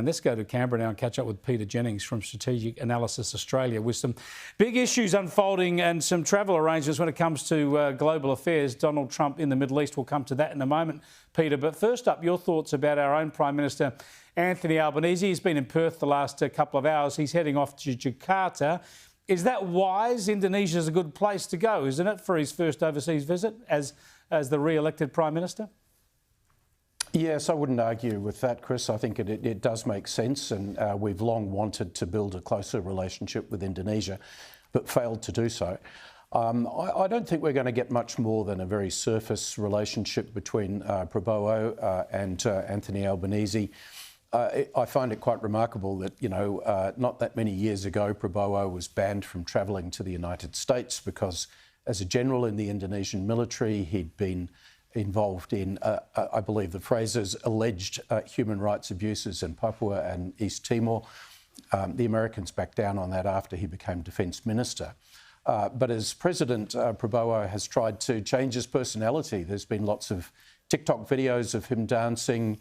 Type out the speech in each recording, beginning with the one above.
let's go to Canberra now and catch up with Peter Jennings from Strategic Analysis Australia with some big issues unfolding and some travel arrangements when it comes to global affairs. Donald Trump in the Middle East. We'll come to that in a moment, Peter. But first up, your thoughts about our own Prime Minister Anthony Albanese. He's been in Perth the last couple of hours. He's heading off to Jakarta. Is that wise? Indonesia's a good place to go, isn't it, for his first overseas visit as the re-elected Prime Minister? Yes, I wouldn't argue with that, Chris. I think it does make sense, and we've long wanted to build a closer relationship with Indonesia, but failed to do so. I don't think we're going to get much more than a very surface relationship between Prabowo and Anthony Albanese. I find it quite remarkable that, not that many years ago, Prabowo was banned from travelling to the United States because, as a general in the Indonesian military, he'd been involved in, I believe the phrase is, alleged human rights abuses in Papua and East Timor. The Americans backed down on that after he became Defence Minister. But as President, Prabowo has tried to change his personality. There's been lots of TikTok videos of him dancing,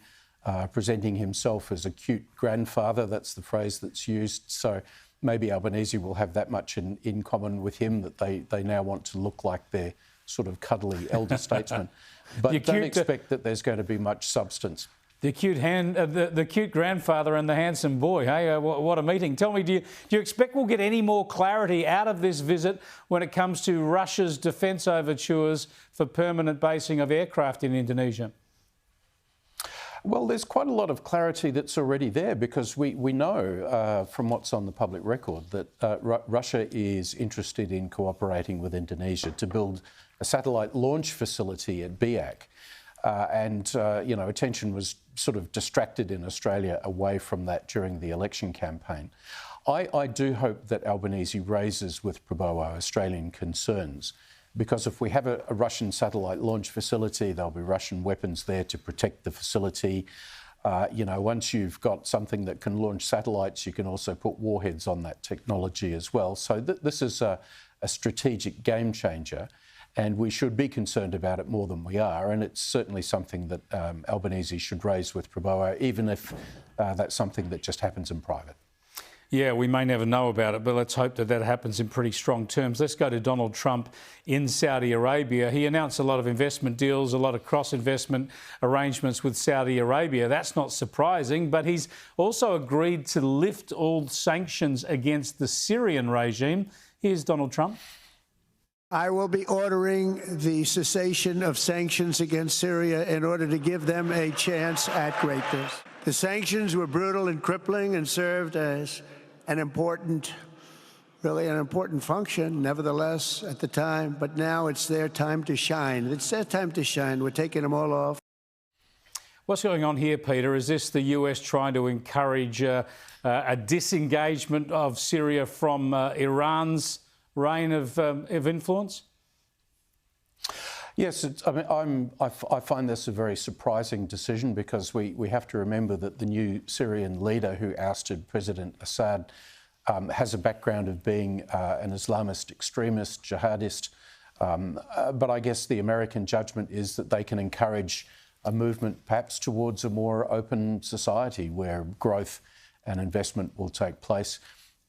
presenting himself as a cute grandfather. That's the phrase that's used. So maybe Albanese will have that much in common with him, that they now want to look like their sort of cuddly elder statesman. But don't expect that there's going to be much substance. The cute grandfather and the handsome boy, hey? What a meeting. Tell me, do you expect we'll get any more clarity out of this visit when it comes to Russia's defence overtures for permanent basing of aircraft in Indonesia? Well, there's quite a lot of clarity that's already there, because we know from what's on the public record that Russia is interested in cooperating with Indonesia to build a satellite launch facility at Biak. Attention was sort of distracted in Australia away from that during the election campaign. I do hope that Albanese raises with Prabowo Australian concerns, because if we have a Russian satellite launch facility, there'll be Russian weapons there to protect the facility. Once you've got something that can launch satellites, you can also put warheads on that technology as well. So this is a strategic game changer, and we should be concerned about it more than we are. And it's certainly something that Albanese should raise with Prabowo, even if that's something that just happens in private. Yeah, we may never know about it, but let's hope that happens in pretty strong terms. Let's go to Donald Trump in Saudi Arabia. He announced a lot of investment deals, a lot of cross-investment arrangements with Saudi Arabia. That's not surprising, but he's also agreed to lift all sanctions against the Syrian regime. Here's Donald Trump. I will be ordering the cessation of sanctions against Syria in order to give them a chance at greatness. The sanctions were brutal and crippling and served as an important function, nevertheless, at the time. But now it's their time to shine. It's their time to shine. We're taking them all off. What's going on here, Peter? Is this the US trying to encourage a disengagement of Syria from Iran's reign of influence? Yes, I find this a very surprising decision, because we have to remember that the new Syrian leader who ousted President Assad has a background of being an Islamist extremist, jihadist. But I guess the American judgment is that they can encourage a movement perhaps towards a more open society where growth and investment will take place,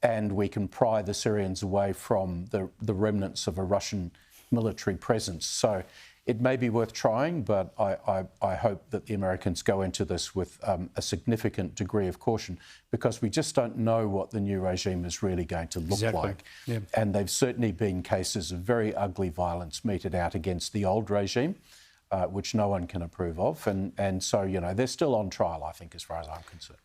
and we can pry the Syrians away from the remnants of a Russian military presence. So it may be worth trying, but I hope that the Americans go into this with a significant degree of caution, because we just don't know what the new regime is really going to look like. Yeah. And there've certainly been cases of very ugly violence meted out against the old regime, which no one can approve of. And so, they're still on trial, I think, as far as I'm concerned.